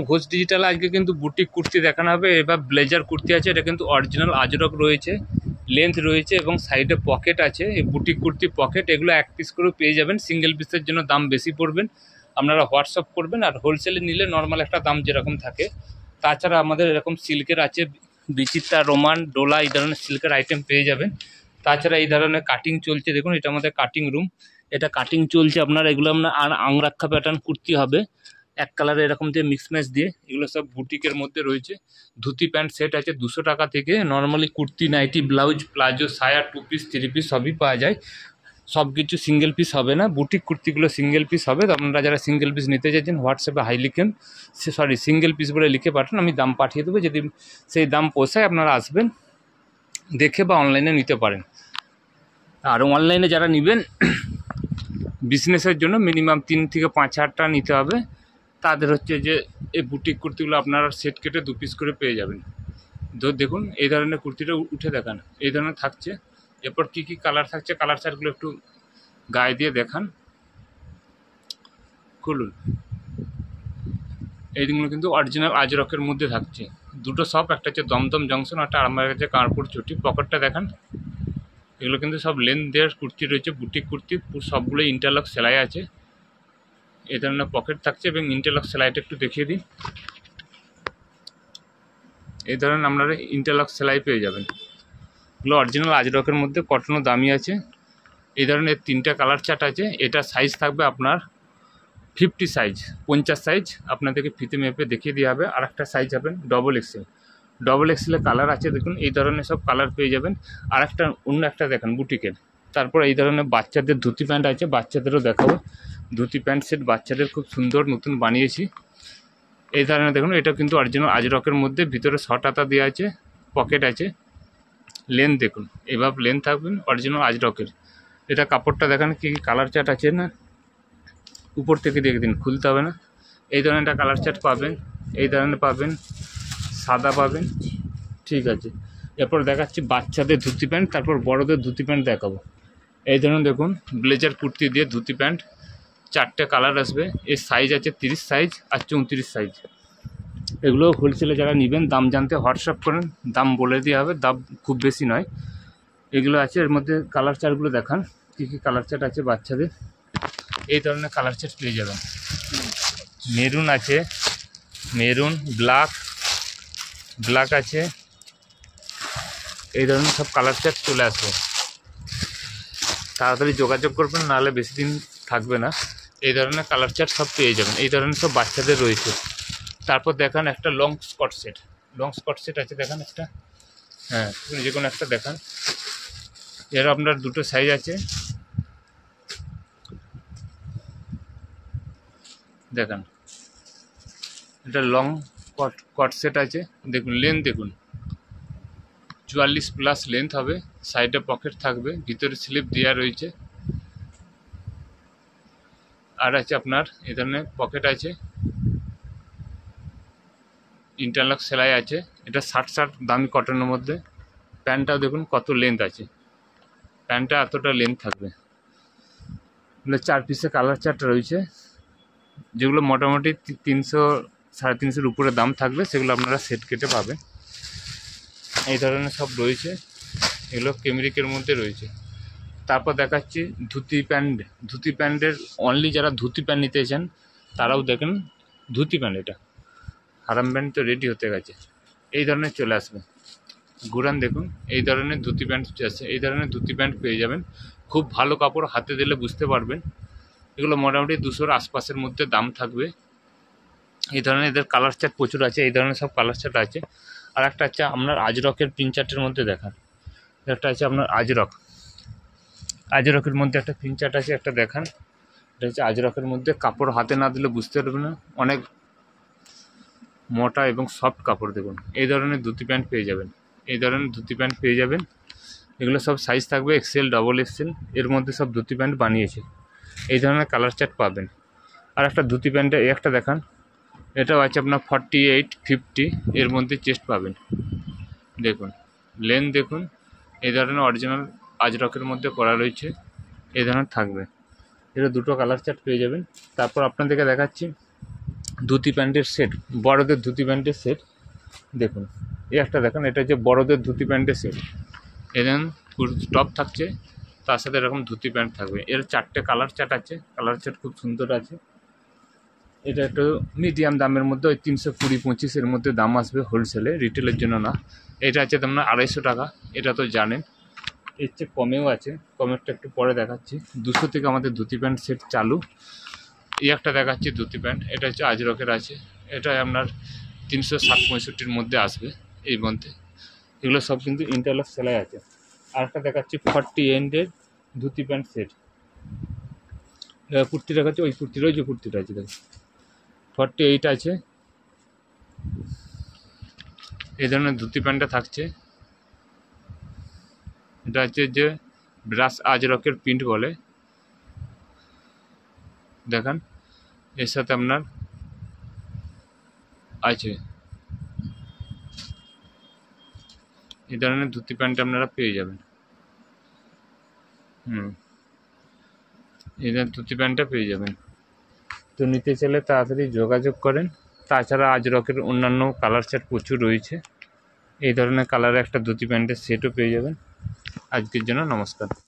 Ghosh digital আজকে কিন্তু boutique kurti দেখানো হবে। এবার ব্লেজার কুর্তি আছে, এটা কিন্তু অরিজিনাল আজরক রয়েছে, লেন্থ রয়েছে এবং সাইডে পকেট আছে। এই বুটিক কুর্তি পকেট এগুলো 1 পিস করে পেয়ে যাবেন। সিঙ্গেল পিসের জন্য দাম বেশি পড়বেন, আপনারা হোয়াটসঅ্যাপ করবেন। আর হোলসেলে নিলে নর্মাল একটা দাম যেরকম থাকে। তাছাড়া আমাদের এরকম সিল্কের আছে, বিচিত্রা, রোমান, ডোলা এই ধরনের সিল্কের আইটেম পেয়ে যাবেন। তাছাড়া এই ধরনের কাটিং চলছে, দেখুন এটা আমাদের কাটিং রুম, এটা কাটিং চলছে আপনার। এগুলো আপনার আংরাক্ষা প্যাটার্ন কুর্তি হবে, এক কালারে এরকম দিয়ে মিক্স ম্যাচ দিয়ে। এগুলো সব বুটিকের মধ্যে রয়েছে। ধুতি প্যান্ট সেট আছে 200 টাকা থেকে। Normally kurti, nightie, blouse, palazzo, সায়া, 2 পিস 3 পিস সবই পাওয়া যায়। সব কিছু সিঙ্গেল পিস হবে না, বুটিক কুর্তিগুলো সিঙ্গেল পিস হবে। তো আপনারা যারা সিঙ্গেল পিস নিতে চাইছেন হোয়াটসঅ্যাপে হাই লিখেন, সিঙ্গেল পিস বলে লিখে পাঠান, আমি দাম পাঠিয়ে দেবো। যদি সেই দাম পোষায় আপনারা আসবেন দেখে, বা অনলাইনে নিতে পারেন। আর অনলাইনে যারা নেবেন বিজনেসের জন্য মিনিমাম 3 থেকে 5 হাজার টাকা নিতে হবে। তাদের হচ্ছে যে এই বুটিক কুর্তিগুলো আপনারা সেট কেটে 2 পিস করে পেয়ে যাবেন। দেখুন এই ধরনের কুর্তিটা উঠে দেখান, এই ধরনের থাকছে। এরপর কি কি কালার থাকছে, কালার চার্টগুলো একটু গায়ে দিয়ে দেখান, খুলুন। এই দিনগুলো কিন্তু অরিজিনাল আজরকের মধ্যে থাকছে। দুটো শপ, একটা হচ্ছে দমদম জংশন, একটা আমার কাছে কানপুর চটি। পকেটটা দেখান, এগুলো কিন্তু সব লেন্থ দেওয়ার কুর্তি রয়েছে, বুটিক কুর্তি। সবগুলো ইন্টারলক সেলাই আছে, এই ধরনের পকেট থাকছে এবং ইন্টারলক সেলাইটা একটু দেখিয়ে দিন। এই ধরনের আপনারা ইন্টারলক সেলাই পেয়ে যাবেন। এগুলো অরিজিনাল আজরকের মধ্যে, কটনও দামি আছে। এই ধরনের 3টা কালার চার্ট আছে। এটা সাইজ থাকবে আপনার 50 সাইজ, 50 সাইজ আপনাদেরকে ফিতে মেপে দেখিয়ে দেওয়া হবে। আর একটা সাইজ হবেন ডবল এক্সেল। ডবল এক্সেলের কালার আছে, দেখুন এই ধরনের সব কালার পেয়ে যাবেন। আর একটা অন্য একটা দেখেন বুটিকের। তারপর এই ধরনের বাচ্চাদের ধুতি প্যান্ট আছে, বাচ্চাদেরও দেখাবো। ধুতি প্যান্ট সেট বাচ্চাদের খুব সুন্দর নতুন বানিয়েছি। এই ধরনের দেখুন, এটা কিন্তু অরিজিনাল আজরকের মধ্যে, ভিতরে শর্ট হাতা দেওয়া আছে, পকেট আছে। লেন্থ দেখুন, এভাবে লেন্থ থাকবেন, অরিজিনাল আজরকের। এটা কাপড়টা দেখেন কি কালার চার্ট আছে না, উপর থেকে দেখে দিন, খুলতে হবে না। এই ধরনের একটা কালার চার্ট পাবেন, এই ধরনের পাবেন, সাদা পাবেন, ঠিক আছে। এরপর দেখাচ্ছি বাচ্চাদের ধুতি প্যান্ট, তারপর বড়দের ধুতি প্যান্ট দেখাবো। এই ধরনের দেখুন ব্লেজার কুর্তি দিয়ে ধুতি প্যান্ট, 4টে কালার আসবে। এর সাইজ আছে 30 সাইজ আর 34 সাইজ। এগুলো হোলসেলে যারা নেবেন দাম জানতে হোয়াটসঅ্যাপ করেন, দাম বলে দেওয়া হবে, দাম খুব বেশি নয়। এগুলো আছে, এর মধ্যে কালার চার্টগুলো দেখান কী কী কালার চার্ট আছে বাচ্চাদের। এই ধরনের কালার চার্ট পেয়ে যাবেন। মেরুন আছে, মেরুন, ব্ল্যাক আছে। এই ধরনের সব কালার চার্ট চলে আসবে, তাড়াতাড়ি যোগাযোগ করবেন, নাহলে বেশি দিন থাকবে না। এই ধরনের কালার চার্ট সব পেয়ে যাবেন। এই ধরনের সব বাচ্চাদের রয়েছে। তারপর দেখান একটা লং স্কট সেট আছে, দেখান একটা, হ্যাঁ যে কোনো একটা দেখান। এর আপনার 2টো সাইজ আছে, দেখান। এটা লং কট সেট আছে, দেখুন লেন্থ দেখুন 44+ লেন্থ হবে। সাইডে পকেট থাকবে, ভিতরে স্লিপ দেওয়া রয়েছে। আর আছে আপনার এই ধরনের পকেট আছে, ইন্টারলক সেলাই আছে। এটা 60 দামি কটনের মধ্যে। প্যান্টটাও দেখুন কত লেন্থ আছে, প্যান্টটা এতটা লেন্থ থাকবে। 4 পিসের কালার চার্ট রয়েছে, যেগুলো মোটামুটি 300 350-এর উপরে দাম থাকবে, সেগুলো আপনারা সেট কেটে পাবেন। এই ধরনের সব রয়েছে, এগুলো কেমরিকের মধ্যে রয়েছে। তারপর দেখাচ্ছি ধুতি প্যান্টের অনলি যারা ধুতি প্যান্ট নিতে চান তারাও দেখেন ধুতি প্যান্ট। এটা হারাম প্যান্ট তো রেডি হতে গেছে, এই ধরনের চলে আসবে। ঘুরান দেখুন, এই ধরনের ধুতি প্যান্ট আছে, এই ধরনের ধুতি প্যান্ট পেয়ে যাবেন। খুব ভালো কাপড়, হাতে দিলে বুঝতে পারবেন। এগুলো মোটামুটি 200-র আশপাশের মধ্যে দাম থাকবে। এই ধরনের এদের কালার চার্ট প্রচুর আছে, এই ধরনের সব কালার চার্ট আছে। আর একটা আছে আপনার আজরকের প্রিন্ট চার্টের মধ্যে দেখান। একটা আছে আপনার আজরকের মধ্যে একটা প্রিন্ট চার্ট আছে, একটা দেখান। এটা হচ্ছে আজরকের মধ্যে, কাপড় হাতে না দিলে বুঝতে পারবে না, অনেক মোটা এবং সফট কাপড়। দেখুন এই ধরনের ধুতি প্যান্ট পেয়ে যাবেন, এই ধরনের ধুতি প্যান্ট পেয়ে যাবেন। এগুলো সব সাইজ থাকবে এক্সেল, ডবল এক্সেল, এর মধ্যে সব ধুতি প্যান্ট বানিয়েছে। এই ধরনের কালার চার্ট পাবেন। আর একটা ধুতি প্যান্টে একটা দেখান, এটাও আছে আপনার 48-50, এর মধ্যে চেস্ট পাবেন। দেখুন লেন্থ দেখুন, এই ধরনের অরিজিনাল আজরকের মধ্যে করা রয়েছে, এই ধরনের থাকবে। এটা 2টো কালার চার্ট পেয়ে যাবেন। তারপর আপনাদেরকে দেখাচ্ছি ধুতি প্যান্টের সেট, বড়দের ধুতি প্যান্টের সেট দেখুন, এই একটা দেখুন, এটা হচ্ছে বড়দের ধুতি প্যান্টের সেট। এরকম টপ থাকছে, তার সাথে এরকম ধুতি প্যান্ট থাকবে। এর 4টে কালার চার্ট আছে, কালার চার্ট খুব সুন্দর আছে। এটা একটু মিডিয়াম দামের মধ্যে, ওই 320-25 মধ্যে দাম আসবে হোলসেলে, রিটেলের জন্য না। এটা আছে আপনার 250 টাকা, এটা তো জানেন। এর চেয়ে কমেও আছে, কমেরটা একটু পরে দেখাচ্ছি। 200 থেকে আমাদের ধুতি প্যান্ট সেট চালু। এই একটা দেখাচ্ছি ধুতি প্যান্ট, এটা হচ্ছে আজরকের আছে, এটা আপনার 360-65 মধ্যে আসবে এই মধ্যে। এগুলো সব কিন্তু ইন্টারলক সেলাই আছে। আর একটা দেখাচ্ছি 40 এন্ডের ধুতি প্যান্ট সেট। কুর্তি দেখাচ্ছি, ওই কুর্তিটা, ওই যে কুর্তিটা আছে দেখুন, 48 আছে। এই ধরনের ধুতি প্যান্টটা থাকছে। এটা হচ্ছে যে ব্রাশ আজরকের প্রিন্ট বলে, দেখেন এর সাথে আপনার আছে এই ধরনের ধুতি প্যান্ট আপনারা পেয়ে যাবেন। এই ধরনের ধুতি প্যান্টটা পেয়ে যাবেন। তো নিতে চাইলে তাড়াতাড়ি যোগাযোগ করেন। তাছাড়া আজরকের অন্যান্য কালার চার্ট প্রচুর রয়েছে, এই ধরনের কালারের একটা ধুতি প্যান্টের সেটও পেয়ে যাবেন। আজকের জন্য নমস্কার।